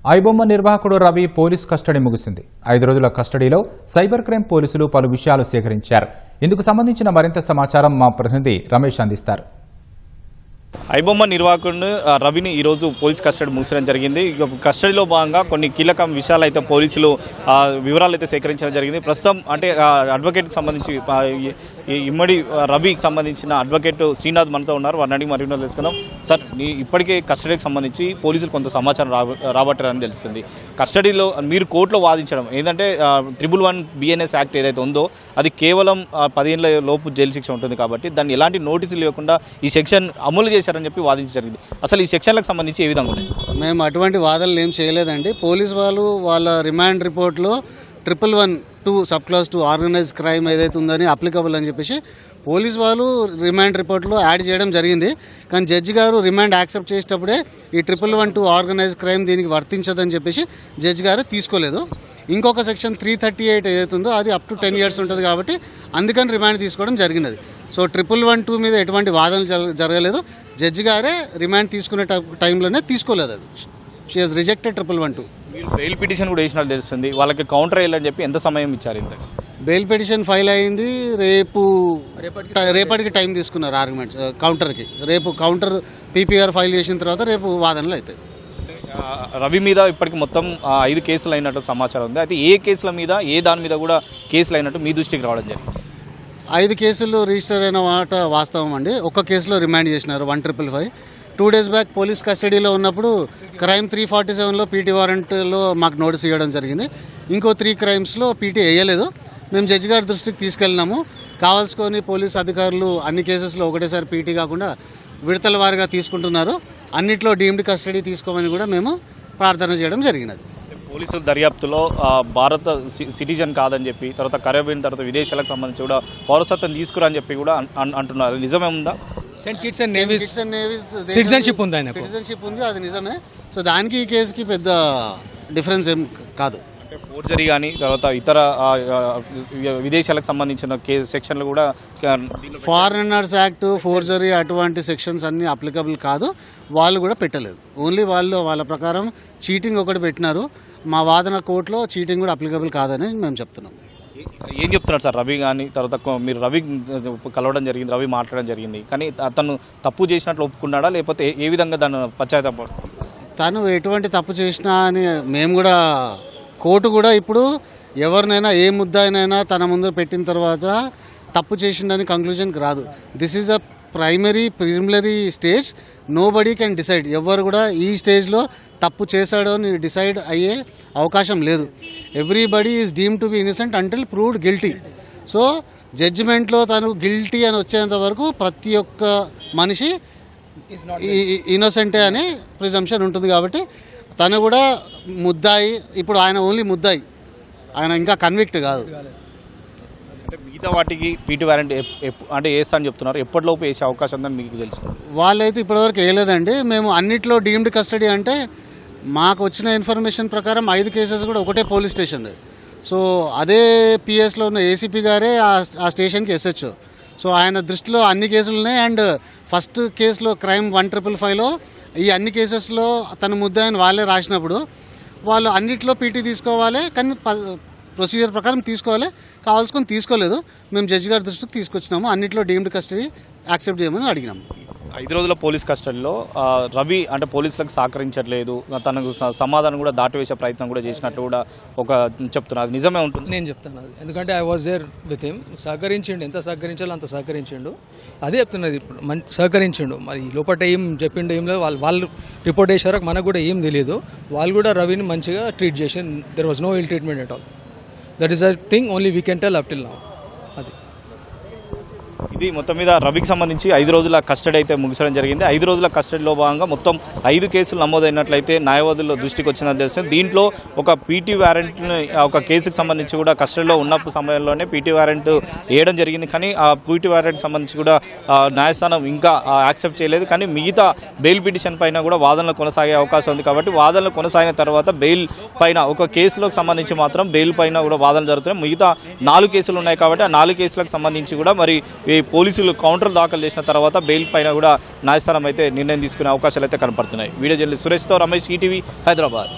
ఐబొమ్మ నిర్వాహకుడు Ravi police custody ముగిసింది. 5 రోజుల కస్టడీలో సైబర్ క్రైమ్ పోలీసులు పలు విషయాలు సేకరించారు. ఇందుకు సంబంధించిన మరింత సమాచారం మా ప్రతినిధి రమేష్ అందిస్తారు. ఐబొమ్మ నిర్వాహకుడిని రవిని ఈరోజు పోలీస్ కస్టడీ ముగిసడం జరిగింది. కస్టడీలో భాగంగా కొన్ని కీలక విషయాలు అయితే పోలీసులు వివరాలు అయితే సేకరించడం జరిగింది. ప్రస్తుతం అంటే అడ్వకేట్కి సంబంధించి ఇమ్మడి రవికి సంబంధించిన అడ్వకేట్ శ్రీనాథ్ మనతో ఉన్నారు. వారిని అడిగి మరిన్నో తెలుసుకుందాం. సార్, ఇప్పటికే కస్టడీకి సంబంధించి పోలీసులు కొంత సమాచారం రాబట్టారని తెలుస్తుంది. కస్టడీలో మీరు కోర్టులో వాదించడం ఏంటంటే 111 BNS యాక్ట్ ఏదైతే ఉందో అది కేవలం 10 ఏళ్ల లోపు జైలు శిక్ష ఉంటుంది కాబట్టి దాన్ని ఎలాంటి నోటీసులు ఇవ్వకుండా ఈ సెక్షన్ అమలు చేశారని చెప్పి వాదించడం జరిగింది. అసలు ఈ సెక్షన్లకు సంబంధించి ఏ విధంగా ఉన్నాయి? మేము అటువంటి వాదనలు ఏం చేయలేదండి. పోలీసు వాళ్ళు వాళ్ళ రిమాండ్ రిపోర్ట్లో 111(2) సబ్ క్లాస్ 2 ఆర్గనైజ్ క్రైమ్ ఏదైతే ఉందని అప్లికబుల్ అని చెప్పేసి పోలీసు వాళ్ళు రిమాండ్ రిపోర్ట్లో యాడ్ చేయడం జరిగింది. కానీ జడ్జి గారు రిమాండ్ యాక్సెప్ట్ చేసేటప్పుడే ఈ 111(2) ఆర్గనైజ్ క్రైమ్ దీనికి వర్తించదని చెప్పేసి జడ్జి గారు తీసుకోలేదు. ఇంకొక సెక్షన్ 338 ఏదైతే ఉందో అది అప్ టు 10 years ఉంటుంది కాబట్టి అందుకని రిమాండ్ తీసుకోవడం జరిగినది. సో 111(2) మీద ఎటువంటి వాదనలు జరగలేదు. జడ్జి గారే రిమాండ్ తీసుకునే టైంలోనే తీసుకోలేదు. అది షీ హెస్ రిజెక్టెడ్ 111(2). మీరు బెయిల్ పిటిషన్ కూడా వేసినట్టు తెలుస్తుంది. వాళ్ళకి కౌంటర్ వేయాలని చెప్పి ఎంత సమయం ఇచ్చారు? ఇంత బెయిల్ పిటిషన్ ఫైల్ అయింది. రేపటికి టైం తీసుకున్నారు ఆర్గ్యుమెంట్స్ కౌంటర్కి. రేపు కౌంటర్ PPR ఫైల్ చేసిన తర్వాత రేపు వాదనలు అవుతాయి. రవి మీద ఇప్పటికి మొత్తం 5 కేసులు అయినట్టు సమాచారం ఉంది. అయితే ఏ కేసుల మీద దాని మీద కూడా కేసులు అయినట్టు మీ దృష్టికి రావడం జరిగింది? 5 కేసులు రిజిస్టర్ అయిన మాట వాస్తవం అండి. ఒక్క కేసులో రిమాండ్ చేసినారు 1555. 2 days బ్యాక్ పోలీస్ కస్టడీలో ఉన్నప్పుడు క్రైమ్ 347లో PT వారెంట్లో మాకు నోటీస్ ఇవ్వడం జరిగింది. ఇంకో 3 క్రైమ్స్లో PT వేయలేదు. మేము జడ్జి గారి దృష్టికి తీసుకెళ్ళినాము. కావాల్సుకొని పోలీస్ అధికారులు అన్ని కేసెస్లో ఒకటేసారి PT కాకుండా విడతల వారిగా తీసుకుంటున్నారు. అన్నిట్లో డీమ్డ్ కస్టడీ తీసుకోమని కూడా మేము ప్రార్థన చేయడం జరిగినది. పోలీసుల దర్యాప్తులో భారత సిటిజన్ కాదని చెప్పి తర్వాత కరేబియన్ తర్వాత విదేశాలకు సంబంధించి కూడా పౌరసత్వం తీసుకురని చెప్పి కూడా అంటున్నారు. అది నిజమే ఉందా? Saint Kitts and navies citizenship ఉంది, ఆయన సిటిజన్షిప్ ఉంది, అది నిజమే. సో దానికి ఈ కేసుకి పెద్ద డిఫరెన్స్ ఏం కాదు. ఫోర్జరీ కానీ తర్వాత ఇతర విదేశాలకు సంబంధించిన సెక్షన్లు కూడా ఫారినర్స్ యాక్ట్, ఫోర్జరీ అటువంటి సెక్షన్స్ అన్ని అప్లికబుల్ కాదు. వాళ్ళు కూడా పెట్టలేదు. ఓన్లీ వాళ్ళ ప్రకారం చీటింగ్ ఒకటి పెట్టినారు. మా వాదన కోర్టులో చీటింగ్ కూడా అప్లికబుల్ కాదని మేము చెప్తున్నాం. ఏం చెప్తున్నారు సార్? రవి కానీ తర్వాత మీరు రవి కలవడం జరిగింది, రవి మాట్లాడడం జరిగింది, కానీ అతను తప్పు చేసినట్లు ఒప్పుకున్నాడా లేకపోతే ఏ విధంగా దాన్ని పశ్చాత్తాప? తను ఎటువంటి తప్పు చేసినా అని మేము కూడా కోర్టు కూడా ఇప్పుడు ఎవరినైనా ఏ ముద్దాయినైనా తన ముందు పెట్టిన తర్వాత తప్పు చేసిందని కంక్లూజన్కి రాదు. This is a preliminary stage. Nobody can decide. ఎవరు కూడా ఈ స్టేజ్లో తప్పు చేశాడో అని డిసైడ్ అయ్యే అవకాశం లేదు. Everybody is deem to be innocent until proved guilty. So జడ్జిమెంట్లో తను గిల్టీ అని వచ్చేంత వరకు ప్రతి ఒక్క మనిషి ఇన్నోసెంటే అని ప్రిజంప్షన్ ఉంటుంది. కాబట్టి తను కూడా ముద్దాయి. ఇప్పుడు ఆయన ఓన్లీ ముద్దాయి, ఆయన ఇంకా కన్విక్ట్ కాదు. మిగతా వాటికి PT వారెంట్ అంటే వేస్తా అని చెప్తున్నారు. ఎప్పటిలోపు వేసే అవకాశం ఉందని మీకు తెలుసు? వాళ్ళైతే ఇప్పటివరకు వేయలేదండి. మేము అన్నిట్లో డీమ్డ్ కస్టడీ అంటే మాకు వచ్చిన ఇన్ఫర్మేషన్ ప్రకారం 5 కేసెస్ కూడా ఒకటే పోలీస్ స్టేషన్. సో అదే PSలో ఉన్న ACP గారే ఆ స్టేషన్కి SHO. సో ఆయన దృష్టిలో అన్ని కేసులు ఉన్నాయి. అండ్ ఫస్ట్ కేసులో క్రైమ్ 1555లో ఈ అన్ని కేసెస్లో తన ముద్దాయిని వాళ్ళే రాసినప్పుడు వాళ్ళు అన్నిట్లో PT తీసుకోవాలి, కానీ ప్రొసీజర్ ప్రకారం తీసుకోవాలి. కావాల్సుకొని తీసుకోలేదు. మేము జడ్జి గారి దృష్టికి తీసుకొచ్చినాము. అన్నిట్లో డీమ్డ్ కస్టడీ యాక్సెప్ట్ చేయమని అడిగినాము. 5 రోజుల పోలీస్ కస్టడీలో రవి అంటే పోలీసులకు సహకరించట్లేదు, తనకు సమాధానం కూడా దాటివేసే ప్రయత్నం కూడా చేసినట్లు కూడా ఒక చెప్తున్నారు. అది నిజమే ఉంటుంది? నేను చెప్తాను అది. ఎందుకంటే I was there with him. సహకరించిండు, ఎంత సహకరించాలో అంత సహకరించిండు. అదే చెప్తున్నది. ఇప్పుడు సహకరించిండు. మరి లోపల ఏం చెప్పిండు ఏం లేదు. వాళ్ళు రిపోర్ట్ చేశారు, మనకు కూడా ఏం తెలియదు. వాళ్ళు కూడా రవిని మంచిగా ట్రీట్ చేసి there was no ill treatment at all. That is a thing only we can tell up till now. అది ఇది మొత్తం మీద రవికి సంబంధించి 5 రోజుల కస్టడీ అయితే ముగిసడం జరిగింది. 5 రోజుల కస్టడీలో భాగంగా మొత్తం 5 కేసులు నమోదైనట్లయితే న్యాయవాదుల దృష్టికి వచ్చినట్టు తెలుస్తుంది. దీంట్లో ఒక PT వారెంట్ని ఒక కేసుకు సంబంధించి కూడా కస్టడీలో ఉన్నప్పుడు సమయంలోనే PT వారెంట్ వేయడం జరిగింది. కానీ ఆ PT వారెంట్ సంబంధించి కూడా న్యాయస్థానం ఇంకా యాక్సెప్ట్ చేయలేదు. కానీ మిగతా బెయిల్ పిటిషన్ పైన కూడా వాదనలు కొనసాగే అవకాశం ఉంది. కాబట్టి వాదనలు కొనసాగిన తర్వాత బెయిల్ పైన ఒక కేసులకు సంబంధించి మాత్రం బెయిల్ పైన కూడా వాదనలు జరుగుతున్నాయి. మిగతా 4 కేసులు ఉన్నాయి కాబట్టి ఆ 4 కేసులకు సంబంధించి కూడా మరి పోలీసులు కౌంటర్ దాఖలు చేసిన తర్వాత బెయిల్ పైన కూడా న్యాయస్థానం అయితే నిర్ణయం తీసుకునే అవకాశాలు అయితే కనపడుతున్నాయి. వీడియో జర్నలిస్ట్ సురేష్తో రమేష్, ఈటీవీ, హైదరాబాద్.